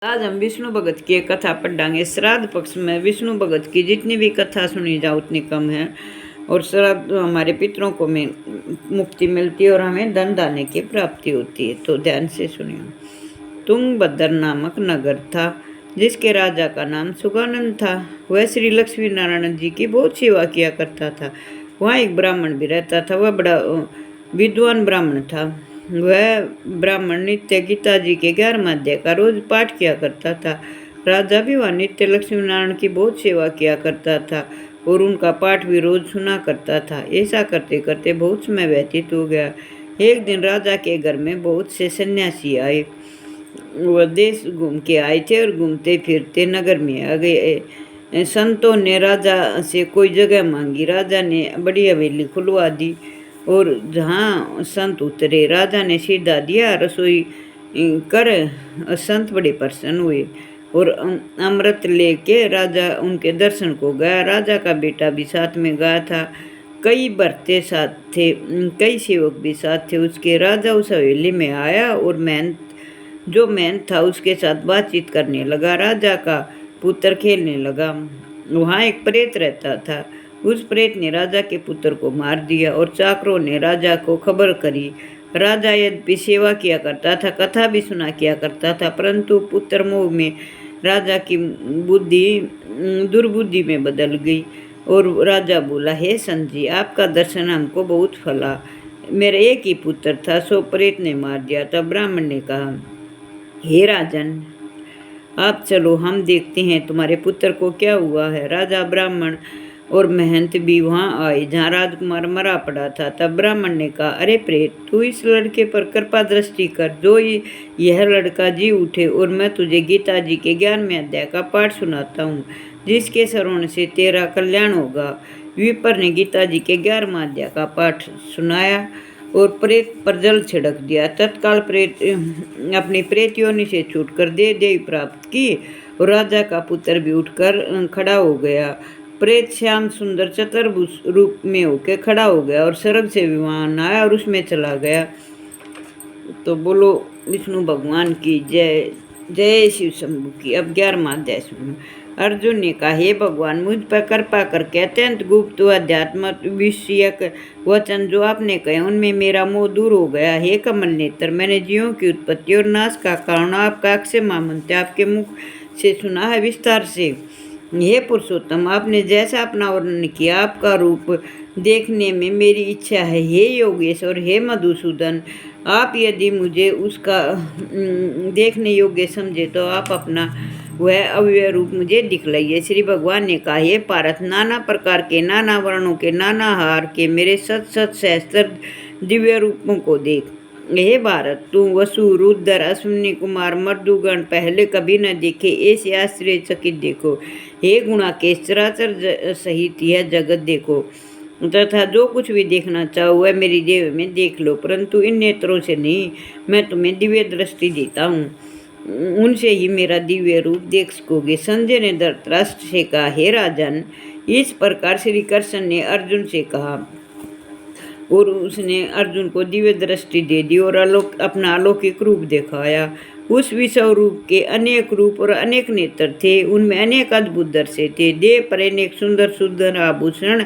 आज हम विष्णु भगत की एक कथा पढ़ांगे। श्राद्ध पक्ष में विष्णु भगत की जितनी भी कथा सुनी जाए उतनी कम है। और श्राद्ध हमारे पितरों को में मुक्ति मिलती है और हमें धन दाने की प्राप्ति होती है। तो ध्यान से सुनिए। तुंगभद्र नामक नगर था जिसके राजा का नाम सुगानंद था। वह श्री लक्ष्मी नारायण जी की बहुत सेवा किया करता था। वहाँ एक ब्राह्मण भी रहता था। वह बड़ा विद्वान ब्राह्मण था। वह ब्राह्मण नित्य गीता जी के 11वें अध्याय का रोज पाठ किया करता था। राजा भी वह नित्य लक्ष्मी नारायण की बहुत सेवा किया करता था और उनका पाठ भी रोज सुना करता था। ऐसा करते करते बहुत समय व्यतीत हो गया। एक दिन राजा के घर में बहुत से सन्यासी आए। वह देश घूम के आए थे और घूमते फिरते नगर में आ गए। संतों ने राजा से कोई जगह मांगी। राजा ने बड़ी हवेली खुलवा दी और जहाँ संत उतरे राजा ने सीधा दिया रसोई कर। संत बड़े प्रसन्न हुए और अमृत लेके राजा उनके दर्शन को गया। राजा का बेटा भी साथ में गया था। कई भरते साथ थे, कई सेवक भी साथ थे उसके। राजा उस हवेली में आया और मेहनत था उसके साथ बातचीत करने लगा। राजा का पुत्र खेलने लगा। वहाँ एक प्रेत रहता था। उस प्रेत ने राजा के पुत्र को मार दिया और चाकरों ने राजा को खबर करी। राजा यद्यपि सेवा किया करता था, कथा भी सुना किया करता था, परंतु पुत्र मोह में राजा की बुद्धि दुर्बुद्धि में बदल गई। और राजा बोला, हे संत जी, आपका दर्शन हमको बहुत फला। मेरा एक ही पुत्र था, सो प्रेत ने मार दिया। तब ब्राह्मण ने कहा, हे राजन, आप चलो, हम देखते हैं तुम्हारे पुत्र को क्या हुआ है। राजा, ब्राह्मण और महंत भी वहाँ आए जहाँ राजकुमार मरा पड़ा था। तब ब्राह्मण ने कहा, अरे प्रेत, तू इस लड़के पर कृपा दृष्टि कर। जो यह लड़का जी उठे और मैं तुझे गीता जी के 11वें अध्याय का पाठ सुनाता हूँ, जिसके श्रवण से तेरा कल्याण होगा। विपर ने गीता जी के 11वां अध्याय का पाठ सुनाया और प्रेत पर जल छिड़क दिया। तत्काल प्रेत अपनी प्रेत योनि से छूटकर देवी प्राप्त की और राजा का पुत्र भी उठकर खड़ा हो गया। प्रेत श्याम सुंदर चतुर्भुज रूप में होकर खड़ा हो गया और स्वर्ग से विमान आया और उसमें चला गया। तो बोलो विष्णु भगवान की जय। जय शिव शंभु की। अब 11वां अध्याय सुनो। अर्जुन ने कहा, हे भगवान, मुझ पर कृपा करके अत्यंत गुप्त अध्यात्म विषयक वचन जो आपने कहे उनमें मेरा मोह दूर हो गया। हे कमल नेत्र, मैंने जीवों की उत्पत्ति और नाश का कारण आपका अक्षय महामंत्र आपके मुख से सुना है विस्तार से। हे पुरुषोत्तम, आपने जैसा अपना वर्णन किया, आपका रूप देखने में मेरी इच्छा है। हे योगेश और हे मधुसूदन, आप यदि मुझे उसका देखने योग्य समझे तो आप अपना वह अव्यय रूप मुझे दिखलाइए। श्री भगवान ने कहा, हे पार्थ, नाना प्रकार के, नाना वर्णों के, नाना हार के मेरे सत सहस्त्र दिव्य रूपों को देख। हे भारत, तू वसु, रुद्र, अश्विनी कुमार, मर्दुगण पहले कभी न देखे ऐसे आश्चर्यचकित देखो। हे गुणा के चराचर सहित यह जगत देखो तथा जो कुछ भी देखना चाहो वह मेरी देव में देख लो, परंतु इन नेत्रों से नहीं। मैं तुम्हें दिव्य दृष्टि देता हूँ, उनसे ही मेरा दिव्य रूप देख सकोगे। संजय ने धृतराष्ट्र से कहा, हे राजन, इस प्रकार श्री कृष्ण ने अर्जुन से कहा और उसने अर्जुन को दिव्य दृष्टि दे दी और अपना अलौकिक रूप दिखाया। उस विषव रूप के अनेक रूप और अनेक नेत्र थे, उनमें अनेक अद्भुत दर्शे थे। देह पर अनेक सुंदर सुंदर आभूषण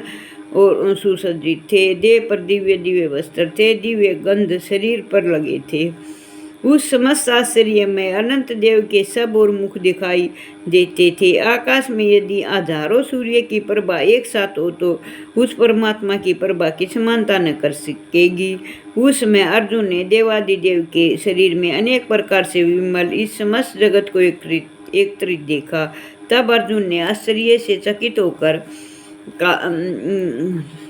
और सुसज्जित थे। देह पर दिव्य दिव्य वस्त्र थे, दिव्य गंध शरीर पर लगे थे। उस समस्त आश्चर्य में अनंत देव के सब और मुख दिखाई देते थे। आकाश में यदि हजारों सूर्य की प्रभा एक साथ हो तो उस परमात्मा की प्रभा की समानता न कर सकेगी। उस समय अर्जुन ने देवादिदेव के शरीर में अनेक प्रकार से विमल इस समस्त जगत को एकत्रित देखा। तब अर्जुन ने आश्चर्य से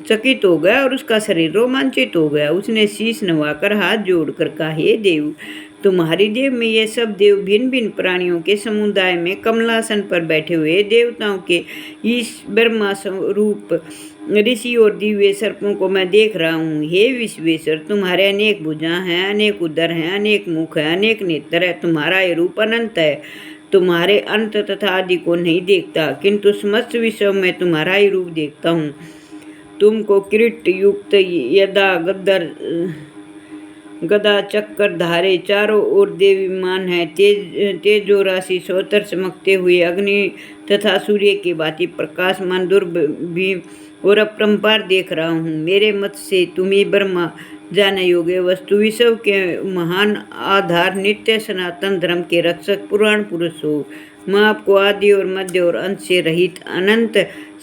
चकित हो गया और उसका शरीर रोमांचित हो गया। उसने शीश नवाकर हाथ जोड़कर कहा, हे देव, तुम्हारी देव में ये सब देव भिन्न भिन्न प्राणियों के समुदाय में कमलासन पर बैठे हुए देवताओं के इस ब्रह्मा रूप ऋषि और दिव्य सर्पों को मैं देख रहा हूँ। हे विश्वेश्वर, तुम्हारे अनेक भुजा हैं, अनेक उदर हैं, अनेक मुख हैं, अनेक नेत्र है। तुम्हारा ये रूप अनंत है। तुम्हारे अंत तथा आदि को नहीं देखता, किंतु समस्त विश्व में तुम्हारा ही रूप देखता हूँ। तुमको किरीट युक्त यदा गद्दर गदा चक्कर धारे चारों ओर देवीमान है। तेजो राशि सोतर चमकते हुए अग्नि तथा सूर्य की भांति प्रकाशमान दुर्भी और अपरंपार देख रहा हूँ। मेरे मत से तुम्हें ब्रह्मा जाने योग्य वस्तु विश्व के महान आधार नित्य सनातन धर्म के रक्षक पुराण पुरुष हो। मैं आपको आदि और मध्य और अंत से रहित अनंत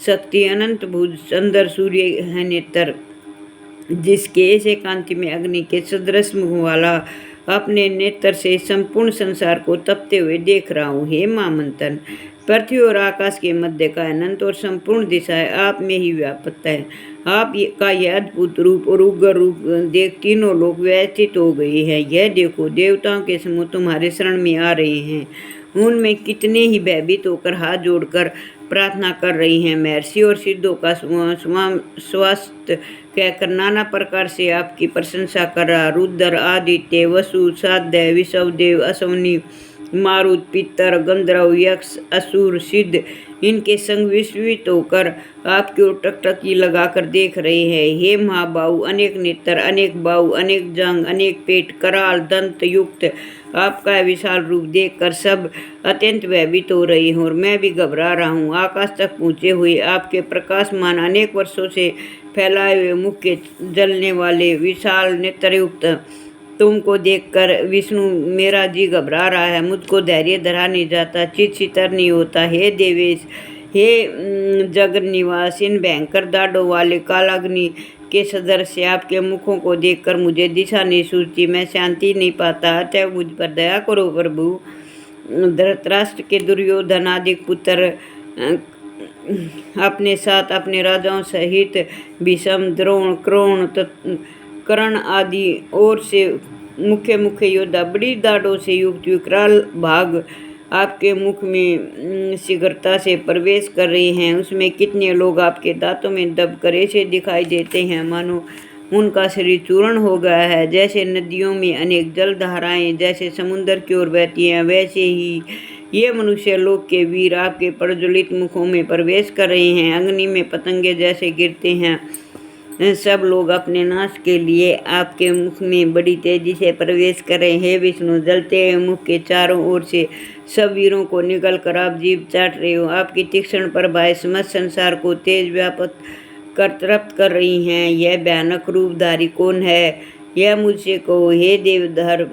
शक्ति अनंत भुज चंद्र सूर्य है नेत्र जिसके ऐसे कांति में अग्नि के सदृश मुख वाला अपने नेत्र से संपूर्ण संसार को तपते हुए देख रहा हूँ। हे महामंथन, पृथ्वी और आकाश के मध्य का अनंत और संपूर्ण दिशाएं आप में ही व्याप्त है। आप का यह अद्भुत रूप और उग्र रूप देख तीनों लोग व्यथित हो गए हैं। यह देखो, देवताओं के समूह तुम्हारे शरण में आ रहे हैं। उनमें कितने ही भयभीत होकर हाथ जोड़कर प्रार्थना कर रही हैं। महर्षि और सिद्धों का स्वास्थ्य कहकर नाना प्रकार से आपकी प्रशंसा कर रहा रुद्र, आदित्य, वसु, साध्य, विषवदेव, अश्वनी, मारुत, पितर, गंधर्व, यक्ष, असुर, सिद्ध इनके संग विस्मित होकर आपकी ओर टकटकी लगाकर देख रहे हैं। हे महाबाहु, अनेक नेत्र, अनेक बाहु, अनेक जांग, अनेक पेट, कराल, दंत युक्त आपका विशाल रूप देखकर सब अत्यंत भयभीत हो रही हूँ और मैं भी घबरा रहा हूँ। आकाश तक पहुँचे हुए आपके प्रकाशमान अनेक वर्षों से फैलाए हुए मुख के जलने वाले विशाल नेत्रयुक्त तुमको देखकर विष्णु मेरा जी घबरा रहा है। मुझको धैर्य धरा नहीं जाता, चित शीतर नहीं होता। हे देवेश, हे जगन निवास, इन भयंकर दाढ़ों वाले कालाग्नि के सदृश आपके मुखों को देखकर मुझे दिशा नहीं सूझती, मैं शांति नहीं पाता। अतः मुझ पर दया करो प्रभु। धृतराष्ट्र के दुर्योधन आदि पुत्र अपने साथ अपने राजाओं सहित भीष्म, द्रोण, कर्ण आदि और से मुख्य मुख्य योद्धा बड़ी दाढ़ों से युक्त विकराल भाग आपके मुख में शीघ्रता से प्रवेश कर रहे हैं। उसमें कितने लोग आपके दांतों में दबकर ऐसे दिखाई देते हैं मानो उनका शरीर चूर्ण हो गया है। जैसे नदियों में अनेक जल धाराएं जैसे समुद्र की ओर बहती हैं, वैसे ही ये मनुष्य लोक के वीर आपके प्रज्वलित मुखों में प्रवेश कर रहे हैं। अग्नि में पतंगे जैसे गिरते हैं, सब लोग अपने नाश के लिए आपके मुख में बड़ी तेजी से प्रवेश कर रहे हैं। विष्णु, जलते हुए मुख के चारों ओर से सब वीरों को निकल कर आप जीभ चाट रहे हो। आपकी तीक्ष्ण प्रभाएं समस्त संसार को तेज व्यापक कर तृप्त कर रही हैं। यह भयानक रूपधारी कौन है, यह मुझसे कहो। हे देवधर,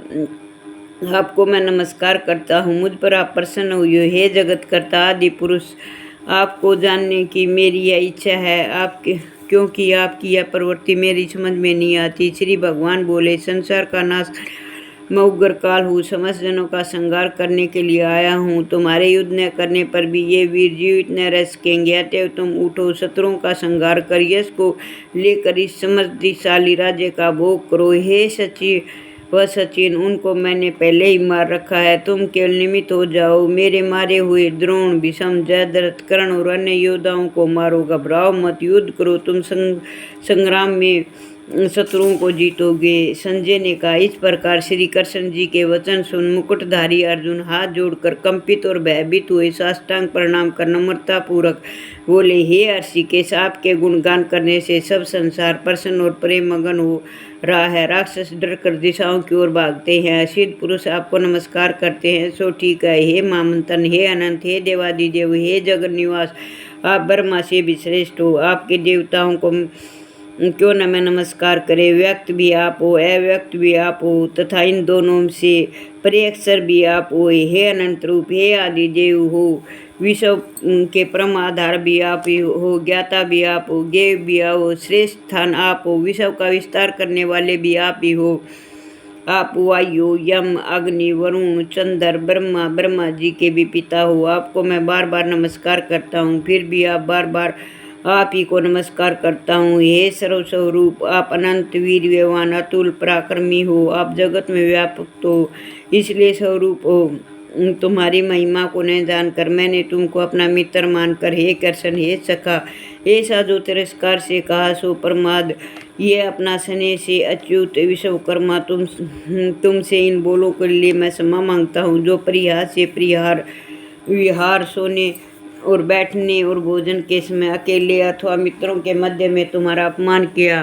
आपको मैं नमस्कार करता हूँ, मुझ पर आप प्रसन्न हुई हो। हे जगत कर्ता आदि पुरुष, आपको जानने की मेरी यह इच्छा है, आपके क्योंकि आपकी यह प्रवृत्ति मेरी समझ में नहीं आती। श्री भगवान बोले, संसार का नाश मैं उग्र काल हूँ, समस्त जनों का संहार करने के लिए आया हूँ। तुम्हारे युद्ध न करने पर भी ये वीर जीवित न रह सकेंगे। अतः तुम उठो, शत्रुओं का संहार कर यश को लेकर इस समृद्धिशाली राज्य का भोग करो। हे सची व सचिन, उनको मैंने पहले ही मार रखा है, तुम केवल निमित्त हो जाओ। मेरे मारे हुए द्रोण, भीष्म, जयद्रथ, कर्ण और अन्य योद्धाओं को मारो। घबराओ मत, युद्ध करो, तुम संग्राम में शत्रुओं को जीतोगे। संजय ने कहा। इस प्रकार श्री कृष्ण जी के वचन सुन मुकुटधारी अर्जुन हाथ जोड़कर कंपित और भयभीत हुए साष्टांग प्रणाम कर नम्रता पूर्वक बोले, हे ऋषिकेश, आपके गुणगान करने से सब संसार प्रसन्न और प्रेम मगन हो रहा है। राक्षस डर कर दिशाओं की ओर भागते हैं, सिद्ध पुरुष आपको नमस्कार करते हैं, सो ठीक है। हे महामंथन, हे अनंत, हे देवादिदेव, हे जगन निवास, आप ब्रह्मा से भी श्रेष्ठ हो। आपके देवताओं को क्यों न मैं नमस्कार करे। व्यक्त भी आप हो, अव्यक्त भी आप हो, तथा इन दोनों से परेक्षर भी आप हो। हे अनंत रूप, हे आदि देव हो, विश्व के परम आधार भी आप ही हो, ज्ञाता भी आप हो, ज्ञेय भी आप हो, श्रेष्ठ स्थान आप हो, विश्व का विस्तार करने वाले भी आप ही हो। आप वायु, यम, अग्नि, वरुण, चंद्र, ब्रह्मा जी के भी पिता हो। आपको मैं बार बार नमस्कार करता हूँ, फिर भी आप बार बार आप ही को नमस्कार करता हूँ। हे सर्वस्वरूप, आप अनंत वीर्यवान अतुल पराक्रमी हो, आप जगत में व्यापक हो, इसलिए स्वरूप हो। तुम्हारी महिमा को न जानकर मैंने तुमको अपना मित्र मानकर हे कृष्ण, हे सखा, ऐसा जो तिरस्कार से कहा सो प्रमाद ये अपना स्नेह से अच्युत विश्वकर्मा तुमसे इन बोलों के लिए मैं क्षमा मांगता हूँ। जो परिहास से विहार, सोने और बैठने और भोजन के समय अकेले अथवा मित्रों के मध्य में तुम्हारा अपमान किया,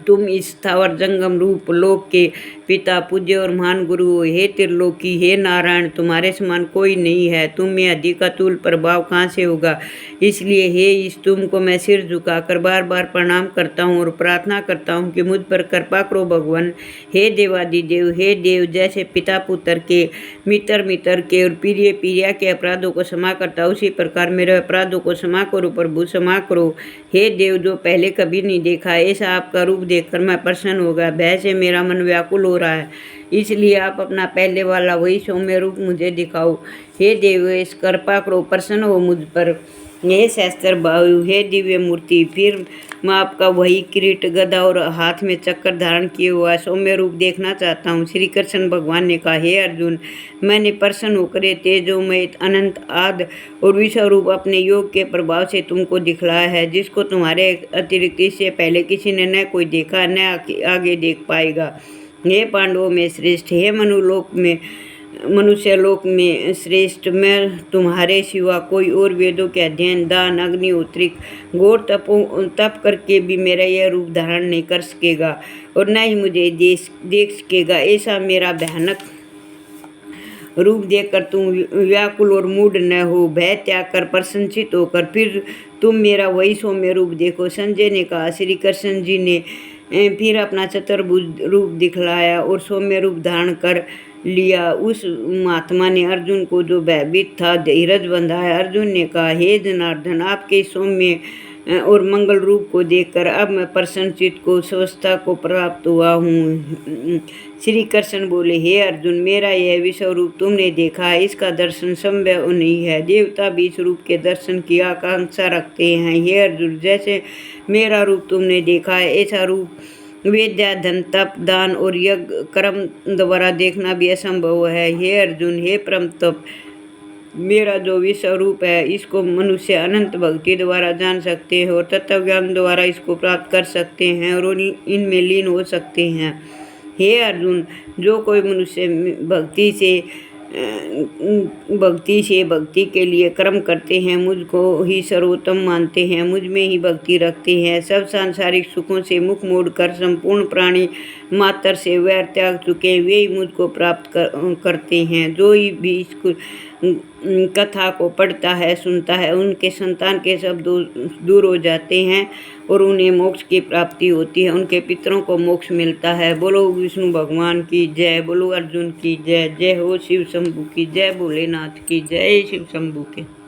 तुम इस स्थावर जंगम रूप लोक के पिता, पूज्य और महान गुरु हो। हे त्रिलोकी, हे नारायण, तुम्हारे समान कोई नहीं है। तुम में अधिक अतुल प्रभाव कहाँ से होगा। इसलिए हे ईश, तुमको मैं सिर झुकाकर बार बार प्रणाम करता हूँ और प्रार्थना करता हूँ कि मुझ पर कृपा करो भगवान। हे देवादिदेव, हे देव, जैसे पिता पुत्र के, मित्र के और प्रिय प्रिया के अपराधों को क्षमा करता, उसी प्रकार मेरे अपराधों को क्षमा करो प्रभु, क्षमा करो। हे देव, जो पहले कभी नहीं देखा ऐसा आपका रूप देखकर मैं प्रसन्न हो गया। भय से मेरा मन व्याकुल हो रहा है, इसलिए आप अपना पहले वाला वही सौम्य रूप मुझे दिखाओ। हे देव, इस कृपा करो, प्रसन्न हो मुझ पर। हे सहस्त्र बाहु, हे दिव्य मूर्ति, फिर मैं आपका वही किरीट, गदा और हाथ में चक्कर धारण किए हुआ सौम्य रूप देखना चाहता हूँ। श्री कृष्ण भगवान ने कहा, हे अर्जुन, मैंने प्रसन्न होकर तेजोमय अनंत आदि और विश्व रूप अपने योग के प्रभाव से तुमको दिखलाया है, जिसको तुम्हारे अतिरिक्त इससे पहले किसी ने न कोई देखा न आगे देख पाएगा। हे पांडवों में श्रेष्ठ, हे मनुष्य लोक में श्रेष्ठ, मैं तुम्हारे सिवा कोई और वेदों के अध्ययन, दान, अग्निहोत्री, घोर तप करके भी मेरा यह रूप धारण नहीं कर सकेगा और न ही मुझे देख सकेगा। ऐसा मेरा भयानक रूप देखकर तुम व्याकुल और मूढ़ न हो। भय त्याग कर प्रसन्नचित होकर फिर तुम मेरा वही सौम्य रूप देखो। संजय ने कहा, श्री कृष्ण जी ने फिर अपना चतुर्भुज रूप दिखलाया और सौम्य रूप धारण कर लिया। उस महात्मा ने अर्जुन को, जो भयभीत था, धीरज बंधाया। अर्जुन ने कहा, हे जनार्दन, आपके सौम्य और मंगल रूप को देखकर अब मैं प्रसन्नचित्त को स्वस्थता को प्राप्त हुआ हूँ। श्री कृष्ण बोले, हे अर्जुन, मेरा यह विश्व रूप तुमने देखा है, इसका दर्शन संभव नहीं है। देवता भी इस रूप के दर्शन की आकांक्षा रखते हैं। हे अर्जुन, जैसे मेरा रूप तुमने देखा है, ऐसा रूप विद्या, धन, तप, दान और यज्ञ कर्म द्वारा देखना भी असंभव है। हे अर्जुन, हे परम तप, मेरा जो विश्व रूप है, इसको मनुष्य अनंत भक्ति द्वारा जान सकते हैं और तत्व ज्ञान द्वारा इसको प्राप्त कर सकते हैं और इनमें लीन हो सकते हैं। हे अर्जुन, जो कोई मनुष्य भक्ति के लिए कर्म करते हैं, मुझको ही सर्वोत्तम मानते हैं, मुझ में ही भक्ति रखते हैं, सब सांसारिक सुखों से मुख मोड़कर संपूर्ण प्राणी मात्र से वैर त्याग चुके, वे ही मुझको प्राप्त करते हैं। जो भी इस कथा को पढ़ता है, सुनता है, उनके संतान के सब दूर हो जाते हैं और उन्हें मोक्ष की प्राप्ति होती है, उनके पितरों को मोक्ष मिलता है। बोलो विष्णु भगवान की जय, बोलो अर्जुन की जय। जय हो शिव शंभू की जय, भोलेनाथ की जय, शिव शंभू के।